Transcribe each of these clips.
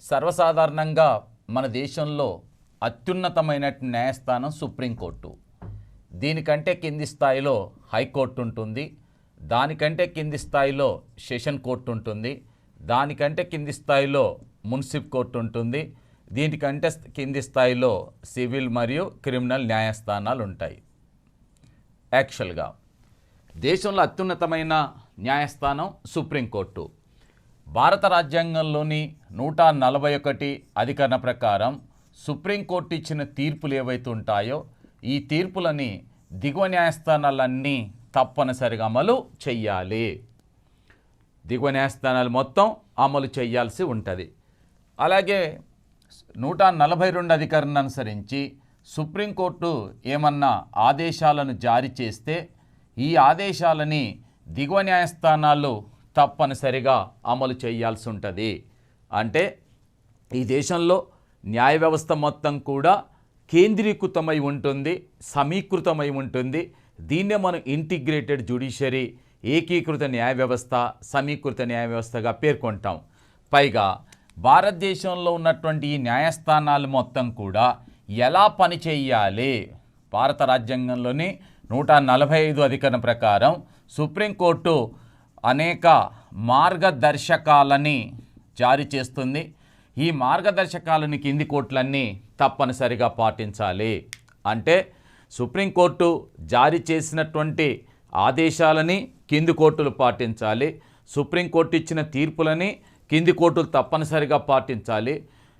సర్వసాధారణంగా మన దేశంలో అత్యున్నతమైన న్యాయస్థానం సుప్రీంకోర్టు. దీనికంటే కింది స్థాయిలో హైకోర్టు ఉంటుంది, దానికంటే కింది స్థాయిలో సెషన్ కోర్టు ఉంటుంది, దానికంటే కింది స్థాయిలో మున్సిపల్ కోర్టు ఉంటుంది, దీనికంటే కింది స్థాయిలో సివిల్ మరియు క్రిమినల్ న్యాయస్థానాలు ఉంటాయి. యాక్చువల్గా దేశంలో అత్యున్నతమైన న్యాయస్థానం సుప్రీంకోర్టు. భారత రాజ్యాంగంలోని 141 అధికరణ ప్రకారం సుప్రీంకోర్టు ఇచ్చిన తీర్పులు ఏవైతే ఉంటాయో ఈ తీర్పులని దిగువ న్యాయస్థానాలన్నీ తప్పనిసరిగా అమలు చెయ్యాలి. దిగువ న్యాయస్థానాలు మొత్తం అమలు చేయాల్సి ఉంటుంది. అలాగే 142 అధికరణ అనుసరించి సుప్రీంకోర్టు ఏమన్నా ఆదేశాలను జారీ చేస్తే ఈ ఆదేశాలని దిగువ న్యాయస్థానాలు తప్పనిసరిగా అమలు చేయాల్సి ఉంటుంది. అంటే ఈ దేశంలో న్యాయ వ్యవస్థ మొత్తం కూడా కేంద్రీకృతమై ఉంటుంది, సమీకృతమై ఉంటుంది. దీన్నే మనం ఇంటిగ్రేటెడ్ జ్యుడిషియరీ, ఏకీకృత న్యాయ వ్యవస్థ, సమీకృత న్యాయ వ్యవస్థగా పేర్కొంటాం. పైగా భారతదేశంలో ఉన్నటువంటి ఈ న్యాయస్థానాలు మొత్తం కూడా ఎలా పనిచేయాలి, భారత రాజ్యాంగంలోని 145 అధికరణ ప్రకారం సుప్రీంకోర్టు అనేక మార్గదర్శకాలని జారీ చేస్తుంది. ఈ మార్గదర్శకాలని కింది కోర్టులన్నీ తప్పనిసరిగా పాటించాలి. అంటే సుప్రీంకోర్టు జారీ చేసినటువంటి ఆదేశాలని కింది కోర్టులు పాటించాలి, సుప్రీంకోర్టు ఇచ్చిన తీర్పులని కింది కోర్టులు తప్పనిసరిగా పాటించాలి.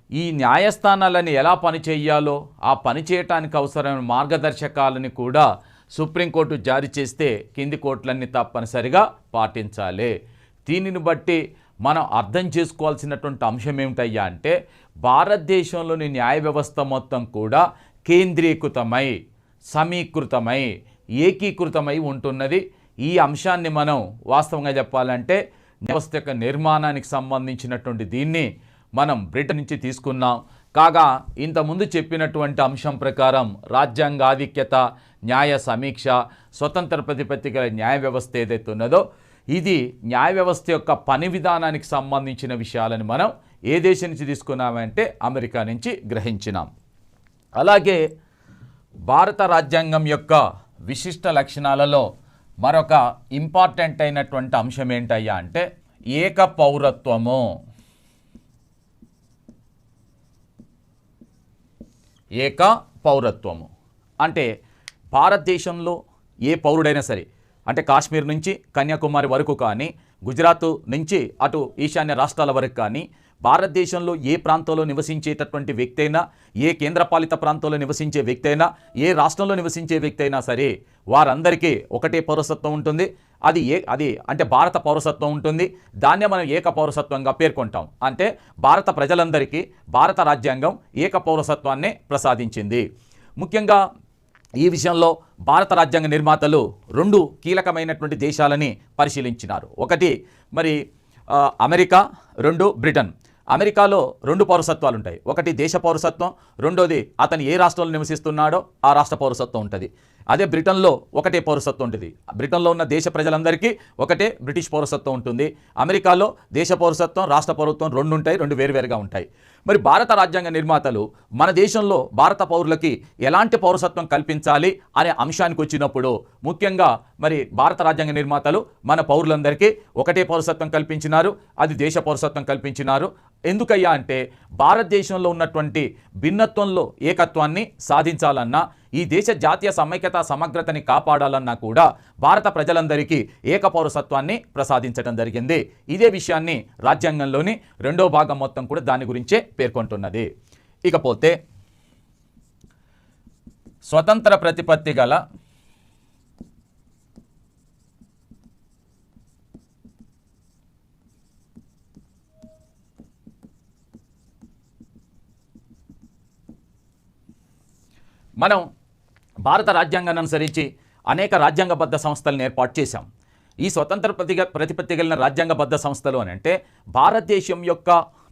ఈ న్యాయస్థానాలని ఎలా పనిచేయాలో ఆ పని చేయటానికి అవసరమైన మార్గదర్శకాలని కూడా సుప్రీంకోర్టు జారీ చేస్తే కింది కోర్టులన్నీ తప్పనిసరిగా పాటించాలి. దీనిని బట్టి మనం అర్థం చేసుకోవాల్సినటువంటి అంశం ఏమిటయ్యా అంటే భారతదేశంలోని న్యాయ వ్యవస్థ మొత్తం కూడా కేంద్రీకృతమై, సమీకృతమై, ఏకీకృతమై ఉంటున్నది. ఈ అంశాన్ని మనం వాస్తవంగా చెప్పాలంటే వ్యవస్థ యొక్క నిర్మాణానికి సంబంధించినటువంటి దీన్ని మనం బ్రిటన్ నుంచి తీసుకున్నాం. కాగా ఇంతకుముందు చెప్పినటువంటి అంశం ప్రకారం రాజ్యాంగ ఆధిక్యత, న్యాయ సమీక్ష, స్వతంత్ర ప్రతిపత్తి గల న్యాయ వ్యవస్థ ఏదైతే ఉన్నదో ఇది న్యాయ వ్యవస్థ యొక్క పని విధానానికి సంబంధించిన విషయాలను మనం ఏ దేశం నుంచి తీసుకున్నామంటే అమెరికా నుంచి గ్రహించినాం. అలాగే భారత రాజ్యాంగం యొక్క విశిష్ట లక్షణాలలో మరొక ఇంపార్టెంట్ అయినటువంటి అంశం ఏంటయ్యా అంటే ఏక పౌరత్వము. ఏక పౌరత్వము అంటే భారతదేశంలో ఏ పౌరుడైనా సరే, అంటే కాశ్మీర్ నుంచి కన్యాకుమారి వరకు కానీ, గుజరాత్ నుంచి అటు ఈశాన్య రాష్ట్రాల వరకు కానీ, భారతదేశంలో ఏ ప్రాంతంలో నివసించేటటువంటి వ్యక్తి అయినా, ఏ కేంద్రపాలిత ప్రాంతంలో నివసించే వ్యక్తి అయినా, ఏ రాష్ట్రంలో నివసించే వ్యక్తి అయినా సరే వారందరికీ ఒకటే పౌరసత్వం ఉంటుంది. అది అంటే భారత పౌరసత్వం ఉంటుంది. దాన్నే మనం ఏక పౌరసత్వంగా పేర్కొంటాం. అంటే భారత ప్రజలందరికీ భారత రాజ్యాంగం ఏక పౌరసత్వాన్ని ప్రసాదించింది. ముఖ్యంగా ఈ విషయంలో భారత రాజ్యాంగ నిర్మాతలు 2 కీలకమైనటువంటి దేశాలని పరిశీలించినారు. ఒకటి మరి అమెరికా, 2 బ్రిటన్. అమెరికాలో 2 పౌరసత్వాలు ఉంటాయి. ఒకటి దేశ పౌరసత్వం, రెండోది అతను ఏ రాష్ట్రంలో నివసిస్తున్నాడో ఆ రాష్ట్ర పౌరసత్వం ఉంటుంది. అదే బ్రిటన్లో ఒకటే పౌరసత్వం ఉంటుంది. బ్రిటన్లో ఉన్న దేశ ప్రజలందరికీ ఒకటే బ్రిటిష్ పౌరసత్వం ఉంటుంది. అమెరికాలో దేశ పౌరసత్వం, రాష్ట్ర పౌరసత్వం 2 ఉంటాయి, 2 వేరువేరుగా ఉంటాయి. మరి భారత రాజ్యాంగ నిర్మాతలు మన దేశంలో భారత పౌరులకి ఎలాంటి పౌరసత్వం కల్పించాలి అనే అంశానికి వచ్చినప్పుడు ముఖ్యంగా మరి భారత రాజ్యాంగ నిర్మాతలు మన పౌరులందరికీ ఒకటే పౌరసత్వం కల్పించినారు, అది దేశ పౌరసత్వం కల్పించినారు. ఎందుకయ్యా అంటే భారతదేశంలో ఉన్నటువంటి భిన్నత్వంలో ఏకత్వాన్ని సాధించాలన్నా, ఈ దేశ జాతీయ సమైక్యత సమగ్రతని కాపాడాలన్నా కూడా భారత ప్రజలందరికీ ఏక పౌరసత్వాన్ని ప్రసాదించడం జరిగింది. ఇదే విషయాన్ని రాజ్యాంగంలోని 2వ భాగం మొత్తం కూడా దాని గురించే పేర్కొంటున్నది. ఇకపోతే స్వతంత్ర ప్రతిపత్తి గల మనం భారత రాజ్యాంగాన్ని అనుసరించి అనేక రాజ్యాంగబద్ధ సంస్థలను ఏర్పాటు చేశాం. ఈ స్వతంత్ర ప్రతిపత్తి కలిగిన రాజ్యాంగబద్ధ సంస్థలు అని అంటే భారతదేశం యొక్క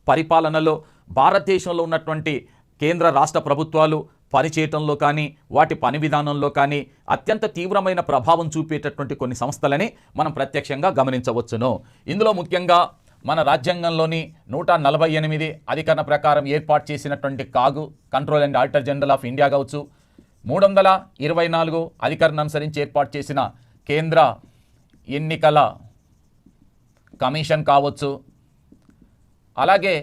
పరిపాలనలో భారతదేశంలో ఉన్నటువంటి కేంద్ర రాష్ట్ర ప్రభుత్వాలు పనిచేయటంలో కానీ వాటి పని విధానంలో కానీ అత్యంత తీవ్రమైన ప్రభావం చూపేటటువంటి కొన్ని సంస్థలని మనం ప్రత్యక్షంగా గమనించవచ్చును. ఇందులో ముఖ్యంగా మన రాజ్యాంగంలోని 148 అధికరణ ప్రకారం ఏర్పాటు చేసినటువంటి కాగు control and auditor general of India కావచ్చు, 324 అధికరణ అనుసరించి ఏర్పాటు చేసిన కేంద్ర ఎన్నికల కమిషన్ కావచ్చు, అలాగే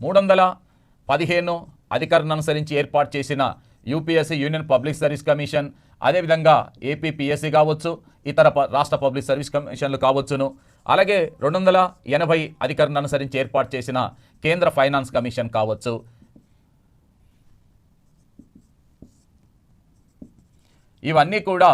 315 అధికరణ అనుసరించి ఏర్పాటు చేసిన UPSC union public service commission, అదేవిధంగా ఏపీపీఎస్సీ కావచ్చు, ఇతర రాష్ట్ర పబ్లిక్ సర్వీస్ కమిషన్లు కావచ్చును, అలాగే 280 అధికరణ అనుసరించి ఏర్పాటు చేసిన కేంద్ర ఫైనాన్స్ కమిషన్ కావచ్చు. ఇవన్నీ కూడా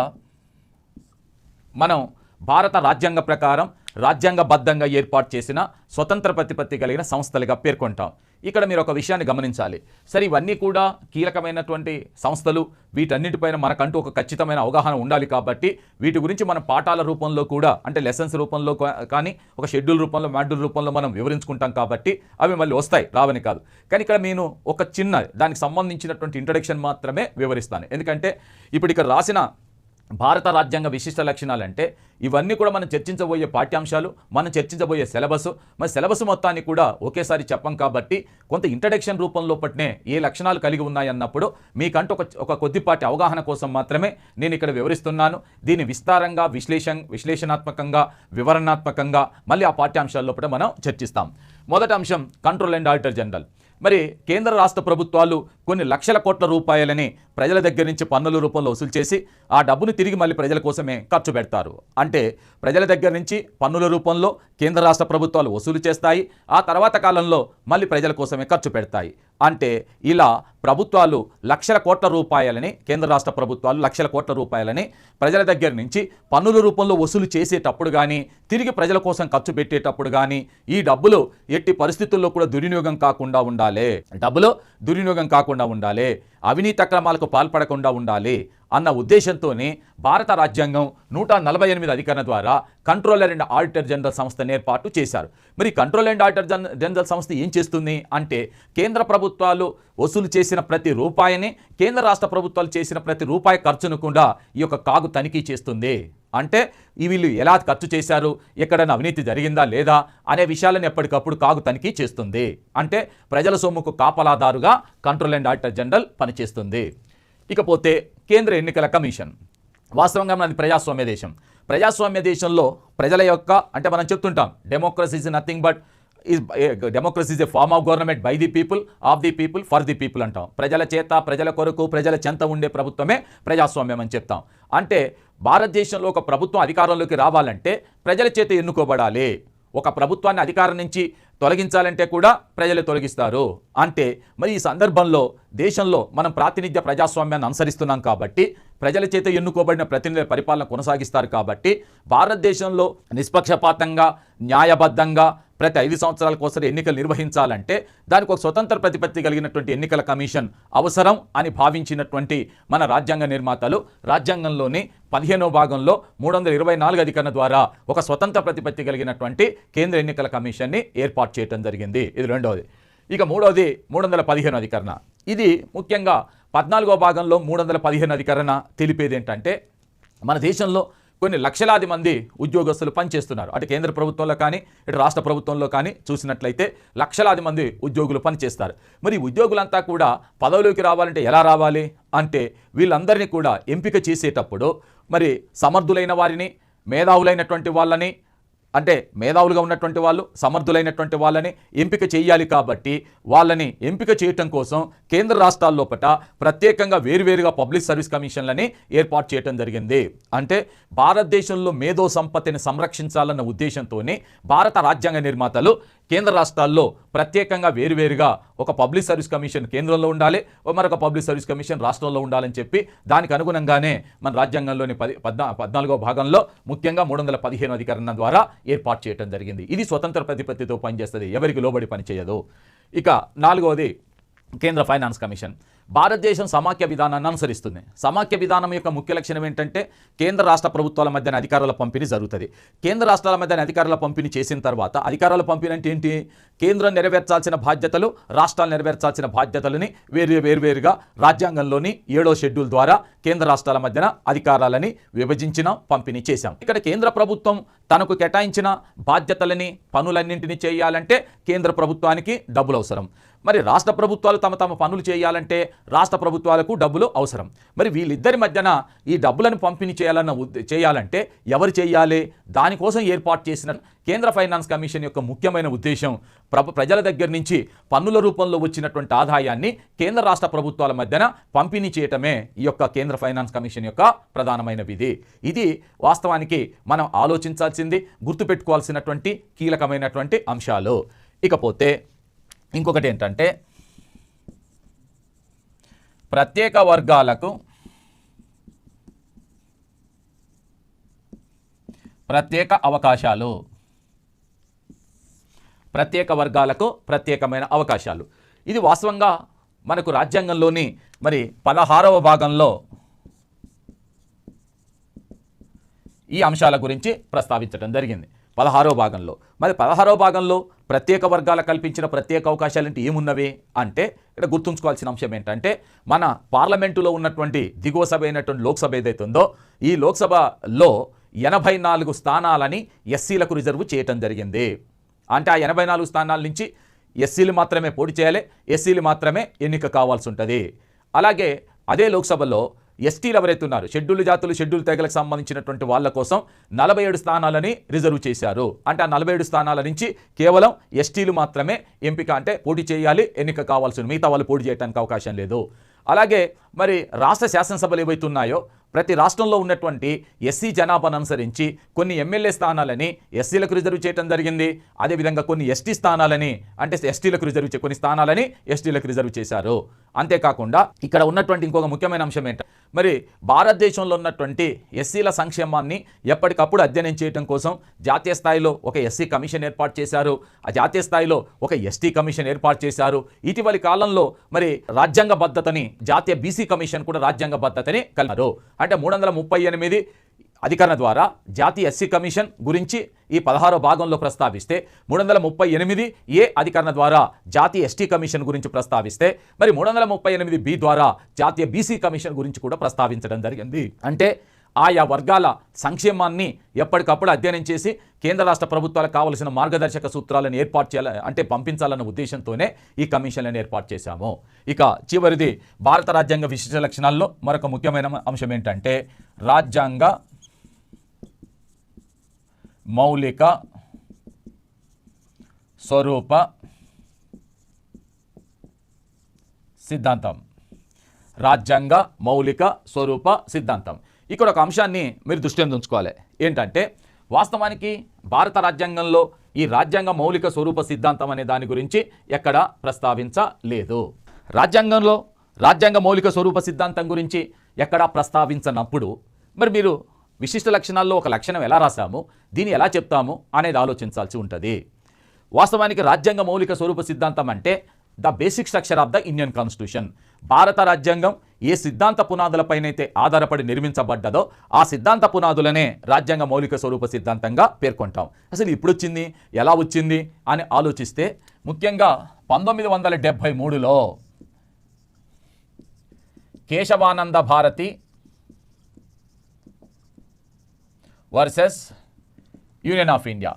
మనం భారత రాజ్యాంగ ప్రకారం రాజ్యాంగబద్ధంగా ఏర్పాటు చేసిన స్వతంత్ర ప్రతిపత్తి కలిగిన సంస్థలుగా పేర్కొంటాం. ఇక్కడ మీరు ఒక విషయాన్ని గమనించాలి. సరే, ఇవన్నీ కూడా కీలకమైనటువంటి సంస్థలు, వీటన్నిటిపైన మనకంటూ ఒక ఖచ్చితమైన అవగాహన ఉండాలి. కాబట్టి వీటి గురించి మనం పాఠాల రూపంలో కూడా, అంటే లెసన్స్ రూపంలో కానీ, ఒక షెడ్యూల్ రూపంలో, మాడ్యూల్ రూపంలో మనం వివరించుకుంటాం. కాబట్టి అవి మళ్ళీ వస్తాయి, రావని కాదు. కానీ ఇక్కడ నేను ఒక చిన్న దానికి సంబంధించినటువంటి ఇంట్రడక్షన్ మాత్రమే వివరిస్తాను. ఎందుకంటే ఇప్పుడు ఇక్కడ రాసిన భారత రాజ్యాంగ విశిష్ట లక్షణాలు అంటే ఇవన్నీ కూడా మనం చర్చించబోయే పాఠ్యాంశాలు, మనం చర్చించబోయే సిలబస్. మరి సిలబస్ మొత్తాన్ని కూడా ఒకేసారి చెప్పం కాబట్టి కొంత ఇంట్రడక్షన్ రూపంలో పట్టినే ఏ లక్షణాలు కలిగి ఉన్నాయన్నప్పుడు మీకంటూ ఒక కొద్దిపాటి అవగాహన కోసం మాత్రమే నేను ఇక్కడ వివరిస్తున్నాను. దీన్ని విస్తారంగా విశ్లేషణాత్మకంగా, వివరణాత్మకంగా మళ్ళీ ఆ పాఠ్యాంశాల్లో కూడా మనం చర్చిస్తాం. మొదటి అంశం కంట్రోల్ అండ్ ఆడిటర్ జనరల్. మరి కేంద్ర రాష్ట్ర ప్రభుత్వాలు కొన్ని లక్షల కోట్ల రూపాయలని ప్రజల దగ్గర నుంచి పన్నుల రూపంలో వసూలు చేసి ఆ డబ్బును తిరిగి మళ్ళీ ప్రజల కోసమే ఖర్చు పెడతారు. అంటే ప్రజల దగ్గర నుంచి పన్నుల రూపంలో కేంద్ర రాష్ట్ర ప్రభుత్వాలు వసూలు చేస్తాయి, ఆ తర్వాత కాలంలో మళ్ళీ ప్రజల కోసమే ఖర్చు పెడతాయి. అంటే ఇలా ప్రభుత్వాలు లక్షల కోట్ల రూపాయలని, కేంద్ర రాష్ట్ర ప్రభుత్వాలు లక్షల కోట్ల రూపాయలని ప్రజల దగ్గర నుంచి పన్నుల రూపంలో వసూలు చేసేటప్పుడు కానీ, తిరిగి ప్రజల కోసం ఖర్చు పెట్టేటప్పుడు కానీ ఈ డబ్బులు ఎట్టి పరిస్థితుల్లో కూడా దుర్వినియోగం కాకుండా ఉండాలి, డబ్బులు దుర్వినియోగం కాకుండా ఉండాలి, అవినీతి అక్రమాలకు పాల్పడకుండా ఉండాలి అన్న ఉద్దేశంతోనే భారత రాజ్యాంగం 148 అధికరణ ద్వారా కంట్రోలర్ అండ్ ఆడిటర్ జనరల్ సంస్థను ఏర్పాటు చేశారు. మరి కంట్రోల్ అండ్ ఆడిటర్ జనరల్ సంస్థ ఏం చేస్తుంది అంటే, కేంద్ర ప్రభుత్వాలు వసూలు చేసిన ప్రతి రూపాయిని, కేంద్ర రాష్ట్ర ప్రభుత్వాలు చేసిన ప్రతి రూపాయి ఖర్చును కూడా ఈ యొక్క కాగు తనిఖీ చేస్తుంది. అంటే వీళ్ళు ఎలా ఖర్చు చేశారు, ఎక్కడైనా అవినీతి జరిగిందా లేదా అనే విషయాలను ఎప్పటికప్పుడు కాగు తనిఖీ చేస్తుంది. అంటే ప్రజల సొమ్ముకు కాపలాదారుగా కంట్రోల్ అండ్ ఆడిటర్ జనరల్ పనిచేస్తుంది. ఇకపోతే కేంద్ర ఎన్నికల కమిషన్. వాస్తవంగా మనది ప్రజాస్వామ్య దేశం. ప్రజాస్వామ్య దేశంలో ప్రజల యొక్క, అంటే మనం చెప్తుంటాం democracy is nothing but democracy is a form of government by the people, of the people, for the people అంటాం. ప్రజల చేత, ప్రజల కొరకు, ప్రజల చెంత ఉండే ప్రభుత్వమే ప్రజాస్వామ్యం అని చెప్తాం. అంటే భారతదేశంలో ఒక ప్రభుత్వం అధికారంలోకి రావాలంటే ప్రజల చేత ఎన్నుకోబడాలి. ఒక ప్రభుత్వాన్ని అధికారం నుంచి తొలగించాలంటే కూడా ప్రజలు తొలగిస్తారు. అంటే మరి ఈ సందర్భంలో దేశంలో మనం ప్రాతినిధ్య ప్రజాస్వామ్యాన్ని అనుసరిస్తున్నాం కాబట్టి ప్రజల చేత ఎన్నుకోబడిన ప్రతినిధుల పరిపాలన కొనసాగిస్తారు. కాబట్టి భారతదేశంలో నిష్పక్షపాతంగా, న్యాయబద్ధంగా ప్రతి 5 సంవత్సరాలకోసారి ఎన్నికలు నిర్వహించాలంటే దానికి ఒక స్వతంత్ర ప్రతిపత్తి కలిగినటువంటి ఎన్నికల కమిషన్ అవసరం అని భావించినటువంటి మన రాజ్యాంగ నిర్మాతలు రాజ్యాంగంలోని 15వ భాగంలో 324 అధికరణ ద్వారా ఒక స్వతంత్ర ప్రతిపత్తి కలిగినటువంటి కేంద్ర ఎన్నికల కమిషన్ని ఏర్పాటు చేయడం జరిగింది. ఇది రెండవది. ఇక మూడవది 315 అధికరణ. ఇది ముఖ్యంగా 14వ భాగంలో 315 అధికరణ తెలిపేది ఏంటంటే, మన దేశంలో కొన్ని లక్షలాది మంది ఉద్యోగస్తులు పనిచేస్తున్నారు. అటు కేంద్ర ప్రభుత్వంలో కానీ, ఇటు రాష్ట్ర ప్రభుత్వంలో కానీ చూసినట్లయితే లక్షలాది మంది ఉద్యోగులు పనిచేస్తారు. మరి ఉద్యోగులంతా కూడా పదవిలోకి రావాలంటే ఎలా రావాలి అంటే, వీళ్ళందరినీ కూడా ఎంపిక చేసేటప్పుడు మరి సమర్థులైన వారిని, మేధావులైనటువంటి వాళ్ళని, అంటే మేధావులుగా ఉన్నటువంటి వాళ్ళు, సమర్థులైనటువంటి వాళ్ళని ఎంపిక చేయాలి. కాబట్టి వాళ్ళని ఎంపిక చేయటం కోసం కేంద్ర రాష్ట్రాల్లోపట ప్రత్యేకంగా వేరువేరుగా పబ్లిక్ సర్వీస్ కమిషన్లని ఏర్పాటు చేయడం జరిగింది. అంటే భారతదేశంలో మేధో సంపత్తిని సంరక్షించాలన్న ఉద్దేశంతోనే భారత రాజ్యాంగ నిర్మాతలు కేంద్ర రాష్ట్రాల్లో ప్రత్యేకంగా వేరువేరుగా ఒక పబ్లిక్ సర్వీస్ కమిషన్ కేంద్రంలో ఉండాలి, మరొక పబ్లిక్ సర్వీస్ కమిషన్ రాష్ట్రంలో ఉండాలని చెప్పి దానికి అనుగుణంగానే మన రాజ్యాంగంలోని 14వ భాగంలో ముఖ్యంగా 315 అధికరణ ద్వారా ఏర్పాటు చేయడం జరిగింది. ఇది స్వతంత్ర ప్రతిపత్తితో పనిచేస్తుంది, ఎవరికి లోబడి పనిచేయదు. ఇక 4వది కేంద్ర ఫైనాన్స్ కమిషన్ భారతదేశం సమాఖ్య విధానాన్ని అనుసరిస్తుంది. సమాఖ్య విధానం యొక్క ముఖ్య లక్షణం ఏంటంటే కేంద్ర రాష్ట్ర ప్రభుత్వాల మధ్యన అధికారాల పంపిణీ జరుగుతుంది. కేంద్ర రాష్ట్రాల మధ్యన అధికారాల పంపిణీ చేసిన తర్వాత అధికారాల పంపిణీ అంటే ఏంటి? కేంద్రం నెరవేర్చాల్సిన బాధ్యతలు, రాష్ట్రాలు నెరవేర్చాల్సిన బాధ్యతలని వేరువేరుగా రాజ్యాంగంలోని 7వ షెడ్యూల్ ద్వారా కేంద్ర రాష్ట్రాల మధ్యన అధికారాలని విభజించిన పంపిణీ చేశాం. ఇక్కడ కేంద్ర ప్రభుత్వం తనకు కేటాయించిన బాధ్యతలని, పనులన్నింటినీ చేయాలంటే కేంద్ర ప్రభుత్వానికి డబ్బులు అవసరం. మరి రాష్ట్ర ప్రభుత్వాలు తమ పనులు చేయాలంటే రాష్ట్ర ప్రభుత్వాలకు డబ్బులు అవసరం. మరి వీళ్ళిద్దరి మధ్యన ఈ డబ్బులను పంపిణీ చేయాలంటే ఎవరు చేయాలి? దానికోసం ఏర్పాటు చేసిన కేంద్ర ఫైనాన్స్ కమిషన్ యొక్క ముఖ్యమైన ఉద్దేశం ప్రజల దగ్గర నుంచి పన్నుల రూపంలో వచ్చినటువంటి ఆదాయాన్ని కేంద్ర రాష్ట్ర ప్రభుత్వాల మధ్యన పంపిణీ చేయటమే ఈ యొక్క కేంద్ర ఫైనాన్స్ కమిషన్ యొక్క ప్రధానమైన విధి. ఇది వాస్తవానికి మనం ఆలోచించాల్సింది, గుర్తుపెట్టుకోవాల్సినటువంటి కీలకమైనటువంటి అంశాలు. ఇకపోతే ఇంకొకటి ఏంటంటే ప్రత్యేక వర్గాలకు ప్రత్యేక అవకాశాలు, ప్రత్యేక వర్గాలకు ప్రత్యేకమైన అవకాశాలు. ఇది వాస్తవంగా మనకు రాజ్యాంగంలోని మరి 16వ భాగంలో ఈ అంశాల గురించి ప్రస్తావించడం జరిగింది. 16వ భాగంలో మరి 16వ భాగంలో ప్రత్యేక వర్గాలకు కల్పించిన ప్రత్యేక అవకాశాలు అంటే ఏమున్నవి అంటే ఇక్కడ గుర్తుంచుకోవాల్సిన అంశం ఏంటంటే మన పార్లమెంటులో ఉన్నటువంటి దిగువ సభ అయినటువంటి లోక్సభ ఏదైతే ఉందో ఈ లోక్సభలో 84 స్థానాలని ఎస్సీలకు రిజర్వ్ చేయటం జరిగింది. అంటే ఆ 84 స్థానాల నుంచి ఎస్సీలు మాత్రమే పోటీ చేయాలి, ఎస్సీలు మాత్రమే ఎన్నిక కావాల్సి ఉంటుంది. అలాగే అదే లోక్సభలో ఎస్టీలు ఎవరైతే ఉన్నారు, షెడ్యూల్ జాతులు, షెడ్యూల్ తెగలకు సంబంధించినటువంటి వాళ్ళ కోసం 47 స్థానాలని రిజర్వ్ చేశారు. అంటే ఆ 47 స్థానాల నుంచి కేవలం ఎస్టీలు మాత్రమే ఎంపిక, అంటే పోటీ చేయాలి, ఎన్నిక కావాల్సి, మిగతా వాళ్ళు పోటీ చేయడానికి అవకాశం లేదు. అలాగే మరి రాష్ట్ర శాసనసభలు ఏవైతే ఉన్నాయో ప్రతి రాష్ట్రంలో ఉన్నటువంటి ఎస్సీ జనాభాను అనుసరించి కొన్ని ఎమ్మెల్యే స్థానాలని ఎస్సీలకు రిజర్వ్ చేయడం జరిగింది. అదేవిధంగా కొన్ని ఎస్టీ స్థానాలని, అంటే ఎస్టీలకు రిజర్వ్ కొన్ని స్థానాలని ఎస్టీలకు రిజర్వ్ చేశారు. అంతేకాకుండా ఇక్కడ ఉన్నటువంటి ఇంకొక ముఖ్యమైన అంశం ఏంటంటే మరి భారతదేశంలో ఉన్నటువంటి ఎస్సీల సంక్షేమాన్ని ఎప్పటికప్పుడు అధ్యయనం చేయడం కోసం జాతీయ స్థాయిలో ఒక ఎస్సీ కమిషన్ ఏర్పాటు చేశారు. ఆ జాతీయ స్థాయిలో ఒక ఎస్టీ కమిషన్ ఏర్పాటు చేశారు. ఇటీవలి కాలంలో మరి రాజ్యాంగబద్ధతని జాతీయ బీసీ కమిషన్ కూడా రాజ్యాంగబద్ధతని కలిపారు. అంటే 338 అధికరణ ద్వారా జాతీయ ఎస్సీ కమిషన్ గురించి ఈ 16వ భాగంలో ప్రస్తావిస్తే 338A అధికరణ ద్వారా జాతీయ ఎస్టీ కమిషన్ గురించి ప్రస్తావిస్తే మరి 338B ద్వారా జాతీయ బీసీ కమిషన్ గురించి కూడా ప్రస్తావించడం జరిగింది. అంటే ఆయా వర్గాల సంక్షేమాన్ని ఎప్పటికప్పుడు అధ్యయనం చేసి కేంద్ర రాష్ట్ర ప్రభుత్వాలకు కావలసిన మార్గదర్శక సూత్రాలను ఏర్పాటు చేయాలి, అంటే పంపించాలన్న ఉద్దేశంతోనే ఈ కమిషన్లను ఏర్పాటు చేశాము. ఇక చివరిది భారత రాజ్యాంగ విశిష్ట లక్షణాల్లో మరొక ముఖ్యమైన అంశం ఏంటంటే రాజ్యాంగ మౌలిక స్వరూప సిద్ధాంతం. రాజ్యాంగ మౌలిక స్వరూప సిద్ధాంతం. ఇక్కడ ఒక అంశాన్ని మీరు దృష్టిలో ఉంచుకోవాలి. ఏంటంటే వాస్తవానికి భారత రాజ్యాంగంలో ఈ రాజ్యాంగ మౌలిక స్వరూప సిద్ధాంతం అనే దాని గురించి ఎక్కడ ప్రస్తావించలేదు. రాజ్యాంగంలో రాజ్యాంగ మౌలిక స్వరూప సిద్ధాంతం గురించి ఎక్కడా ప్రస్తావించనప్పుడు మరి మీరు విశిష్ట లక్షణాల్లో ఒక లక్షణం ఎలా రాసాము, దీన్ని ఎలా చెప్తాము అనేది ఆలోచించాల్సి ఉంటుంది. వాస్తవానికి రాజ్యాంగ మౌలిక స్వరూప సిద్ధాంతం అంటే the basic structure of the Indian constitution. భారత రాజ్యాంగం ఏ సిద్ధాంత పునాదులపైనైతే ఆధారపడి నిర్మించబడ్డదో ఆ సిద్ధాంత పునాదులనే రాజ్యాంగ మౌలిక స్వరూప సిద్ధాంతంగా పేర్కొంటాం. అసలు ఇప్పుడు వచ్చింది, ఎలా వచ్చింది అని ఆలోచిస్తే ముఖ్యంగా 1973లో Kesavananda Bharati versus Union of India,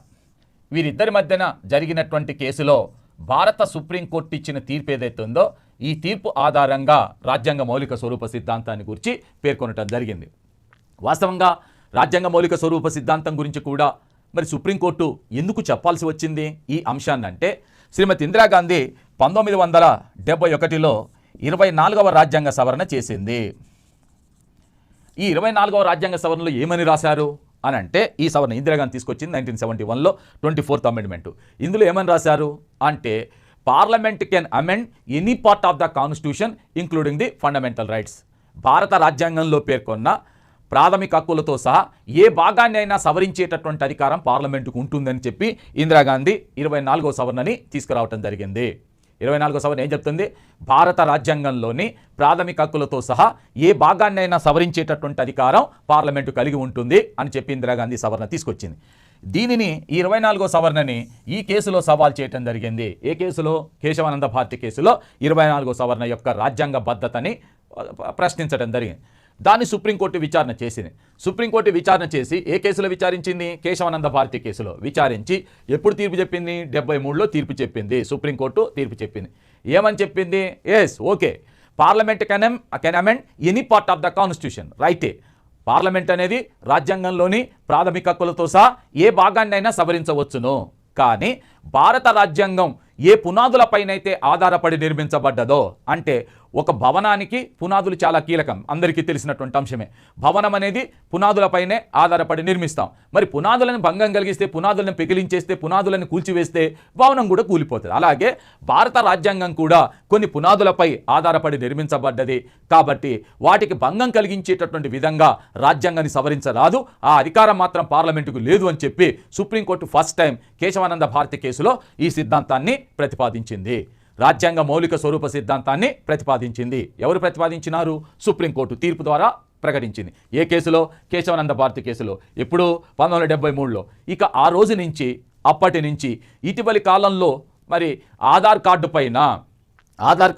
వీరిద్దరి మధ్యన జరిగినటువంటి కేసులో భారత సుప్రీంకోర్టు ఇచ్చిన తీర్పు ఏదైతే ఉందో ఈ తీర్పు ఆధారంగా రాజ్యాంగ మౌలిక స్వరూప సిద్ధాంతాన్ని గురించి పేర్కొనటం జరిగింది. వాస్తవంగా రాజ్యాంగ మౌలిక స్వరూప సిద్ధాంతం గురించి కూడా మరి సుప్రీంకోర్టు ఎందుకు చెప్పాల్సి వచ్చింది ఈ అంశాన్ని అంటే శ్రీమతి ఇందిరాగాంధీ 1971లో 24వ రాజ్యాంగ సవరణ చేసింది. ఈ 24వ రాజ్యాంగ సవరణలో ఏమని రాశారు అని అంటే ఈ సవరణ ఇందిరాగాంధీ తీసుకొచ్చింది 1971లో 24th అమెండ్మెంట్. ఇందులో ఏమని రాశారు అంటే parliament can amend any part of the constitution including the fundamental rights. భారత రాజ్యాంగంలో పేర్కొన్న ప్రాథమిక హక్కులతో సహా ఏ భాగాన్ని అయినా సవరించేటటువంటి అధికారం పార్లమెంటుకు ఉంటుందని చెప్పి ఇందిరాగాంధీ 24వ సవరణని తీసుకురావటం జరిగింది. 24వ సవరణ ఏం చెప్తుంది? భారత రాజ్యాంగంలోని ప్రాథమిక హక్కులతో సహా ఏ భాగాన్నైనా సవరించేటటువంటి అధికారం పార్లమెంటు కలిగి ఉంటుంది అని చెప్పి ఇందిరాగాంధీ సవరణ తీసుకొచ్చింది. దీనిని ఈ 24వ సవరణని ఈ కేసులో సవాల్ చేయడం జరిగింది. ఏ కేసులో? కేశవానంద భారతి కేసులో 24వ సవరణ యొక్క రాజ్యాంగ బద్ధతని ప్రశ్నించడం జరిగింది. దాన్ని సుప్రీంకోర్టు విచారణ చేసింది. సుప్రీంకోర్టు విచారణ చేసి ఏ కేసులో విచారించింది? కేశవానంద భారతి కేసులో విచారించి ఎప్పుడు తీర్పు చెప్పింది? 73లో తీర్పు చెప్పింది. సుప్రీంకోర్టు తీర్పు చెప్పింది. ఏమని చెప్పింది? Yes, okay, parliament can amend any part of the constitution. రైటే, పార్లమెంట్ అనేది రాజ్యాంగంలోని ప్రాథమిక హక్కులతో సహా ఏ భాగాన్నైనా సవరించవచ్చును. కానీ భారత రాజ్యాంగం ఏ పునాదులపైనైతే ఆధారపడి నిర్మించబడ్డదో, అంటే ఒక భవనానికి పునాదులు చాలా కీలకం, అందరికీ తెలిసినటువంటి అంశమే. భవనం అనేది పునాదులపైనే ఆధారపడి నిర్మిస్తాం. మరి పునాదులను భంగం కలిగిస్తే, పునాదులను పెకిలించేస్తే, పునాదులను కూల్చివేస్తే భవనం కూడా కూలిపోతుంది. అలాగే భారత రాజ్యాంగం కూడా కొన్ని పునాదులపై ఆధారపడి నిర్మించబడ్డది. కాబట్టి వాటికి భంగం కలిగించేటటువంటి విధంగా రాజ్యాంగాన్ని సవరించరాదు, ఆ అధికారం మాత్రం పార్లమెంటుకు లేదు అని చెప్పి supreme court first time Kesavananda Bharati కేసులో ఈ సిద్ధాంతాన్ని ప్రతిపాదించింది. రాజ్యాంగ మౌలిక స్వరూప సిద్ధాంతాన్ని ప్రతిపాదించింది. ఎవరు ప్రతిపాదించినారు? సుప్రీంకోర్టు తీర్పు ద్వారా ప్రకటించింది. ఏ కేసులో? కేశవానంద భారతి కేసులో. ఎప్పుడు? 1973లో. ఇక ఆ రోజు నుంచి, అప్పటి నుంచి ఇటీవలి కాలంలో మరి ఆధార్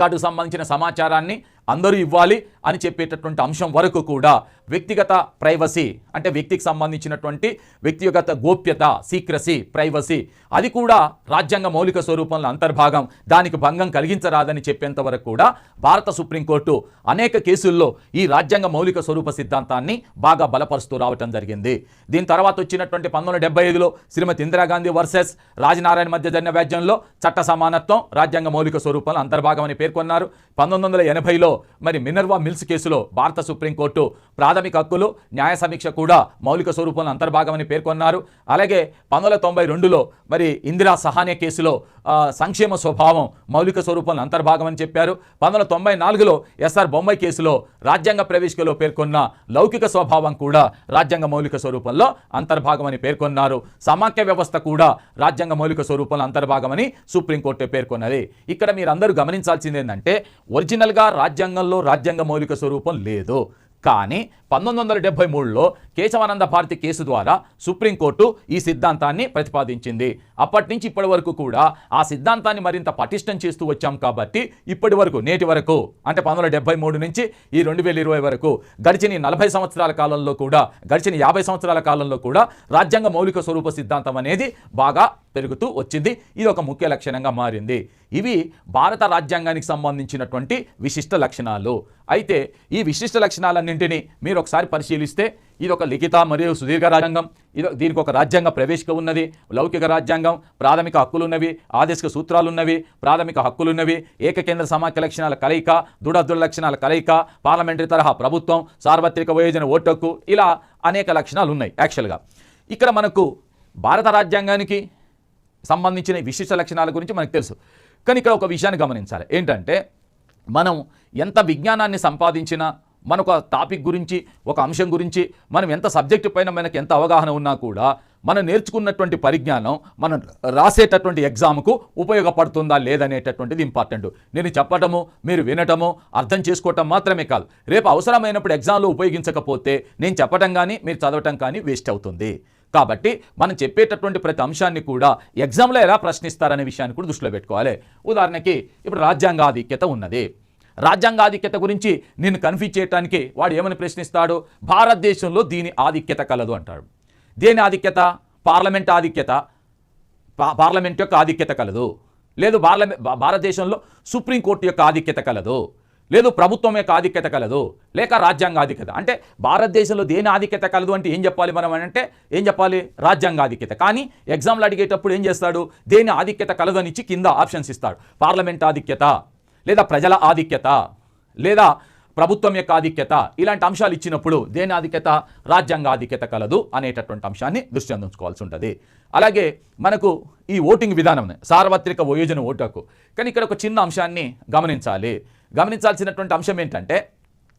కార్డుకు సంబంధించిన సమాచారాన్ని అందరూ ఇవ్వాలి అని చెప్పేటటువంటి అంశం వరకు కూడా వ్యక్తిగత ప్రైవసీ, అంటే వ్యక్తికి సంబంధించినటువంటి వ్యక్తిగత గోప్యత, సీక్రసీ, ప్రైవసీ, అది కూడా రాజ్యాంగ మౌలిక స్వరూపంలో అంతర్భాగం, దానికి భంగం కలిగించరాదని చెప్పేంత వరకు కూడా భారత సుప్రీంకోర్టు అనేక కేసుల్లో ఈ రాజ్యాంగ మౌలిక స్వరూప సిద్ధాంతాన్ని బాగా బలపరుస్తూ రావటం జరిగింది. దీని తర్వాత వచ్చినటువంటి 1975లో శ్రీమతి ఇందిరాగాంధీ వర్సెస్ రాజనారాయణ మధ్య జరిగిన వ్యాజ్యంలో చట్ట సమానత్వం రాజ్యాంగ మౌలిక స్వరూపంలో అంతర్భాగం అని పేర్కొన్నారు. 1980లో మరి మినర్వా మిల్స్ కేసులో భారత సుప్రీంకోర్టు ప్రాథమిక హక్కులు, న్యాయ సమీక్ష కూడా మౌలిక స్వరూపంలో అంతర్భాగమని పేర్కొన్నారు. అలాగే 1992లో మరి ఇందిరా సహానే కేసులో సంక్షేమ స్వభావం మౌలిక స్వరూపంలో అంతర్భాగమని చెప్పారు. 1994లో ఎస్ఆర్ బొమ్మాయి కేసులో రాజ్యాంగ ప్రవేశికలో పేర్కొన్న లౌకిక స్వభావం కూడా రాజ్యాంగ మౌలిక స్వరూపంలో అంతర్భాగమని పేర్కొన్నారు. సమాఖ్య వ్యవస్థ కూడా రాజ్యాంగ మౌలిక స్వరూపంలో అంతర్భాగమని సుప్రీంకోర్టు పేర్కొన్నది. ఇక్కడ మీరందరూ గమనించాల్సింది ఏంటంటే, ఒరిజినల్గా రాజ్యాంగంలో రాజ్యాంగ మౌలిక స్వరూపం లేదు. కానీ 1973లో కేశవానంద భారతి కేసు ద్వారా సుప్రీంకోర్టు ఈ సిద్ధాంతాన్ని ప్రతిపాదించింది. అప్పటి నుంచి ఇప్పటి వరకు కూడా ఆ సిద్ధాంతాన్ని మరింత పటిష్టం చేస్తూ వచ్చాం. కాబట్టి ఇప్పటి వరకు, నేటి వరకు, అంటే 1973 నుంచి ఈ 2020 వరకు గడిచిన 40 సంవత్సరాల కాలంలో కూడా, గడిచిన 50 సంవత్సరాల కాలంలో కూడా రాజ్యాంగ మౌలిక స్వరూప సిద్ధాంతం అనేది బాగా పెరుగుతూ వచ్చింది. ఇది ఒక ముఖ్య లక్షణంగా మారింది. ఇవి భారత రాజ్యాంగానికి సంబంధించినటువంటి విశిష్ట లక్షణాలు. అయితే ఈ విశిష్ట లక్షణాలన్నింటినీ మీరు ఒకసారి పరిశీలిస్తే, ఇది ఒక లిఖిత మరియు సుదీర్ఘ రాజ్యాంగం, దీనికి ఒక రాజ్యాంగ ప్రవేశిక ఉన్నది, లౌకిక రాజ్యాంగం, ప్రాథమిక హక్కులున్నవి, ఆదేశిక సూత్రాలున్నవి, ప్రాథమిక హక్కులున్నవి, ఏకకేంద్ర సమాఖ్య లక్షణాల కలయిక, దృఢ లక్షణాల కలయిక, పార్లమెంటరీ తరహా ప్రభుత్వం, సార్వత్రిక వయోజన ఓటు హక్కు, ఇలా అనేక లక్షణాలు ఉన్నాయి. యాక్చువల్గా ఇక్కడ మనకు భారత రాజ్యాంగానికి సంబంధించిన విశిష్ట లక్షణాల గురించి మనకు తెలుసు. కానీ ఇక్కడ ఒక విషయాన్ని గమనించాలి. ఏంటంటే, మనం ఎంత విజ్ఞానాన్ని సంపాదించినా, మనకు ఆ టాపిక్ గురించి, ఒక అంశం గురించి మనం ఎంత సబ్జెక్టు పైన మనకు ఎంత అవగాహన ఉన్నా కూడా, మనం నేర్చుకున్నటువంటి పరిజ్ఞానం మనం రాసేటటువంటి ఎగ్జామ్కు ఉపయోగపడుతుందా లేదనేటటువంటిది ఇంపార్టెంట్. నేను చెప్పటము, మీరు వినటము, అర్థం చేసుకోవటం మాత్రమే కాదు, రేపు అవసరమైనప్పుడు ఎగ్జామ్లో ఉపయోగించకపోతే నేను చెప్పటం కానీ మీరు చదవటం కానీ వేస్ట్ అవుతుంది. కాబట్టి మనం చెప్పేటటువంటి ప్రతి అంశాన్ని కూడా ఎగ్జామ్లో ఎలా ప్రశ్నిస్తారనే విషయాన్ని కూడా దృష్టిలో పెట్టుకోవాలి. ఉదాహరణకి ఇప్పుడు రాజ్యాంగాధిక్యత ఉన్నది. రాజ్యాంగాధిక్యత గురించి నిన్ను కన్ఫ్యూజ్ చేయడానికి వాడు ఏమని ప్రశ్నిస్తాడు? భారతదేశంలో దీని ఆధిక్యత కలదు అంటాడు. దేని ఆధిక్యత? పార్లమెంట్ ఆధిక్యత, పార్లమెంట్ యొక్క ఆధిక్యత కలదు. లేదు భారతదేశంలో సుప్రీంకోర్టు యొక్క ఆధిక్యత కలదు, లేదు ప్రభుత్వం యొక్క ఆధిక్యత కలదు, లేక రాజ్యాంగ ఆధిక్యత. అంటే భారతదేశంలో దేని ఆధిక్యత కలదు అంటే ఏం చెప్పాలి మనం? అంటే ఏం చెప్పాలి? రాజ్యాంగ ఆధిక్యత. కానీ ఎగ్జామ్లో అడిగేటప్పుడు ఏం చేస్తాడు? దేని ఆధిక్యత కలదు అని ఇచ్చి కింద ఆప్షన్స్ ఇస్తాడు. పార్లమెంట్ ఆధిక్యత, లేదా ప్రజల ఆధిక్యత, లేదా ప్రభుత్వం యొక్క ఆధిక్యత, ఇలాంటి అంశాలు ఇచ్చినప్పుడు దేని ఆధిక్యత? రాజ్యాంగ ఆధిక్యత కలదు అనేటటువంటి అంశాన్ని దృష్టి అందించుకోవాల్సి ఉంటుంది. అలాగే మనకు ఈ ఓటింగ్ విధానం, సార్వత్రిక వయోజన ఓటు హక్కు. కానీ ఇక్కడ ఒక చిన్న అంశాన్ని గమనించాల్సినటువంటి అంశం ఏంటంటే,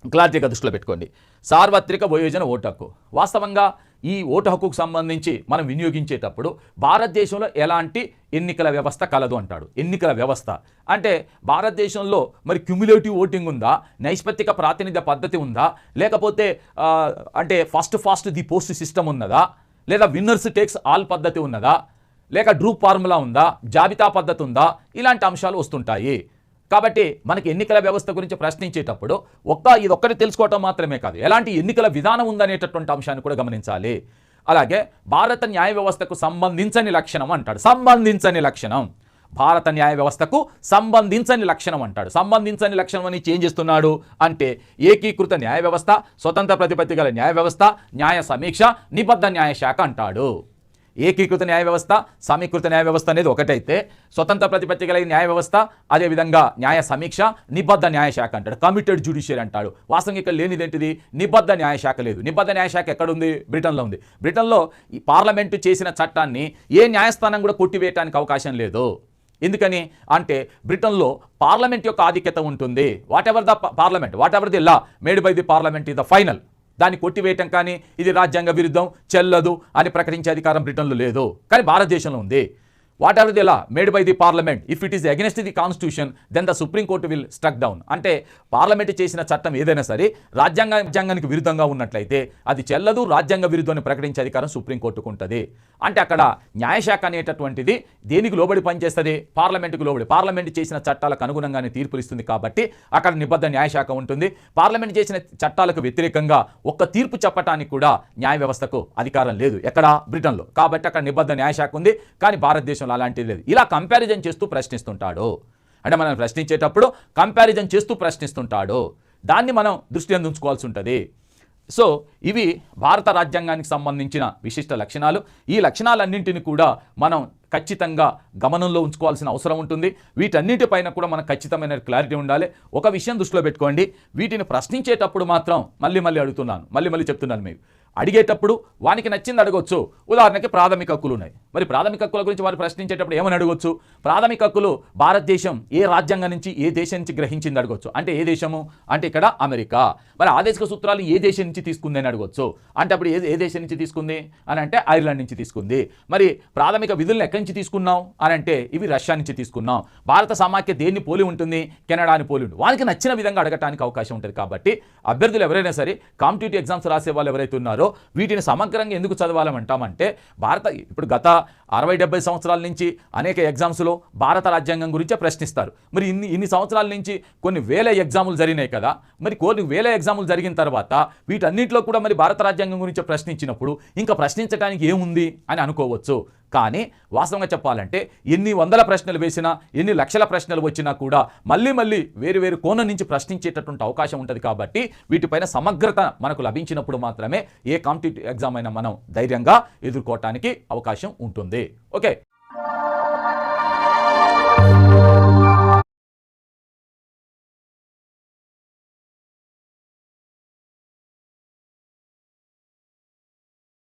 క్లారిటీగా దృష్టిలో పెట్టుకోండి. సార్వత్రిక వయోజన ఓటు హక్కు వాస్తవంగా ఈ ఓటు హక్కుకు సంబంధించి మనం వినియోగించేటప్పుడు భారతదేశంలో ఎలాంటి ఎన్నికల వ్యవస్థ కలదు అంటాడు. ఎన్నికల వ్యవస్థ అంటే భారతదేశంలో మరి క్యుములేటివ్ ఓటింగ్ ఉందా, నైష్పత్తిక ప్రాతినిధ్య పద్ధతి ఉందా, లేకపోతే అంటే ఫస్ట్ ది పోస్ట్ సిస్టమ్ ఉన్నదా, లేదా విన్నర్స్ టేక్స్ ఆల్ పద్ధతి ఉన్నదా, లేక డ్రూప్ ఫార్ములా ఉందా, జాబితా పద్ధతి ఉందా, ఇలాంటి అంశాలు వస్తుంటాయి. కాబట్టి మనకి ఎన్నికల వ్యవస్థ గురించి ప్రశ్నించేటప్పుడు ఇదొక్కటి తెలుసుకోవటం మాత్రమే కాదు, ఎలాంటి ఎన్నికల విధానం ఉందనేటటువంటి అంశాన్ని కూడా గమనించాలి. అలాగే భారత న్యాయ వ్యవస్థకు సంబంధించని లక్షణం అంటాడు. సంబంధించని లక్షణం, భారత న్యాయ వ్యవస్థకు సంబంధించని లక్షణం అంటాడు. సంబంధించని లక్షణం అని చేంజ్ చేస్తున్నాడు అంటే ఏకీకృత న్యాయ వ్యవస్థ, స్వతంత్ర ప్రతిపత్తి గల న్యాయ వ్యవస్థ, న్యాయ సమీక్ష, నిబద్ధ న్యాయ శాఖ అంటాడు. ఏకీకృత న్యాయ వ్యవస్థ, సమీకృత న్యాయ వ్యవస్థ అనేది ఒకటైతే, స్వతంత్ర ప్రతిపత్తి కలిగిన న్యాయ వ్యవస్థ, అదేవిధంగా న్యాయ సమీక్ష, నిబద్ధ న్యాయశాఖ అంటాడు. కమిటెడ్ జ్యుడిషియరీ అంటాడు. వాస్తవంగా ఇక్కడ లేనిదేంటిది, నిబద్ధ న్యాయశాఖ లేదు. నిబద్ధ న్యాయశాఖ ఎక్కడుంది? బ్రిటన్లో ఉంది. బ్రిటన్లో ఈ పార్లమెంటు చేసిన చట్టాన్ని ఏ న్యాయస్థానం కూడా కొట్టివేయడానికి అవకాశం లేదు. ఎందుకని అంటే బ్రిటన్లో పార్లమెంట్ యొక్క ఆధిక్యత ఉంటుంది. What ever the law made by the parliament is the final. దాన్ని కొట్టివేయటం కానీ ఇది రాజ్యాంగ విరుద్ధం, చెల్లదు అని ప్రకటించే అధికారం బ్రిటన్లో లేదు, కానీ భారతదేశంలో ఉంది. Whatever the law made by the parliament, if it is against the constitution then the supreme court will struck down. అంటే పార్లమెంట్ చేసిన చట్టం ఏదైనా సరే రాజ్యాంగానికి విరుద్ధంగా ఉన్నట్లయితే అది చెల్లదు, రాజ్యాంగ విరుద్ధం అని ప్రకటించే అధికారం సుప్రీంకోర్టుకు ఉంటుంది. అంటే అక్కడ న్యాయశాఖ అనేటటువంటిది దేనికి లోబడి పనిచేస్తుంది? పార్లమెంటుకు లోబడి. పార్లమెంట్ చేసిన చట్టాలకు అనుగుణంగానే తీర్పులు ఇస్తుంది కాబట్టి అక్కడ నిబద్ధ న్యాయశాఖ ఉంటుంది. పార్లమెంట్ చేసిన చట్టాలకు వ్యతిరేకంగా ఒక్క తీర్పు చెప్పడానికి కూడా న్యాయ వ్యవస్థకు అధికారం లేదు ఎక్కడ? బ్రిటన్లో. కాబట్టి అక్కడ నిబద్ధ న్యాయశాఖ ఉంది, కానీ భారతదేశంలో అలాంటిది లేదు. ఇలా కంపారిజన్ చేస్తూ ప్రశ్నిస్తుంటాడు. అంటే మనం ప్రశ్నించేటప్పుడు కంపారిజన్ చేస్తూ ప్రశ్నిస్తుంటాడు. దాన్ని మనం దృష్టి ఉంచుకోవాల్సి ఉంటుంది. సో ఇవి భారత రాజ్యాంగానికి సంబంధించిన విశిష్ట లక్షణాలు. ఈ లక్షణాలన్నింటినీ కూడా మనం ఖచ్చితంగా గమనంలో ఉంచుకోవాల్సిన అవసరం ఉంటుంది. వీటన్నిటిపైన కూడా మనకు ఖచ్చితమైన క్లారిటీ ఉండాలి. ఒక విషయం దృష్టిలో పెట్టుకోండి, వీటిని ప్రశ్నించేటప్పుడు మాత్రం మళ్ళీ చెప్తున్నాను మీకు, అడిగేటప్పుడు వానికి నచ్చింది అడగొచ్చు. ఉదాహరణకి ప్రాథమిక హక్కులు ఉన్నాయి. మరి ప్రాథమిక హక్కుల గురించి వారు ప్రశ్నించేటప్పుడు ఏమని అడగొచ్చు? ప్రాథమిక హక్కులు భారతదేశం ఏ రాజ్యాంగం నుంచి, ఏ దేశం నుంచి గ్రహించింది అడగొచ్చు. అంటే ఏ దేశము అంటే ఇక్కడ అమెరికా. మరి ఆదేశిక సూత్రాలు ఏ దేశం నుంచి తీసుకుంది అని అడగొచ్చు. అంటే అప్పుడు ఏ దేశం నుంచి తీసుకుంది అని అంటే ఐర్లాండ్ నుంచి తీసుకుంది. మరి ప్రాథమిక విధులను ఎక్కడి నుంచి తీసుకున్నాం అని అంటే ఇవి రష్యా నుంచి తీసుకున్నాం. భారత సమాఖ్య దేన్ని పోలి ఉంటుంది? కెనడాని పోలి ఉంటుంది. వారికి నచ్చిన విధంగా అడగటానికి అవకాశం ఉంటుంది. కాబట్టి అభ్యర్థులు ఎవరైనా సరే, కాంపిటేటివ్ ఎగ్జామ్స్ రాసే వాళ్ళు ఎవరైతే ఉన్నారో వీటిని సమగ్రంగా ఎందుకు చదవాలంటామంటే ఇప్పుడు గత 60-70 సంవత్సరాల నుంచి అనేక ఎగ్జామ్స్లో భారత రాజ్యాంగం గురించే ప్రశ్నిస్తారు. మరి ఇన్ని సంవత్సరాల నుంచి కొన్ని వేల ఎగ్జాములు జరిగినాయి కదా. మరి కొన్ని వేల ఎగ్జాములు జరిగిన తర్వాత వీటన్నింటిలో కూడా మరి భారత రాజ్యాంగం గురించి ప్రశ్నించినప్పుడు ఇంకా ప్రశ్నించడానికి ఏముంది అని అనుకోవచ్చు. కానీ వాస్తవంగా చెప్పాలంటే ఎన్ని వందల ప్రశ్నలు వేసినా, ఎన్ని లక్షల ప్రశ్నలు వచ్చినా కూడా మళ్ళీ వేరు కోణం నుంచి ప్రశ్నించేటటువంటి అవకాశం ఉంటుంది. కాబట్టి వీటిపైన సమగ్రత మనకు లభించినప్పుడు మాత్రమే ఏ కాంపిటేటివ్ ఎగ్జామ్ అయినా మనం ధైర్యంగా ఎదుర్కోవటానికి అవకాశం ఉంటుంది. ఓకే.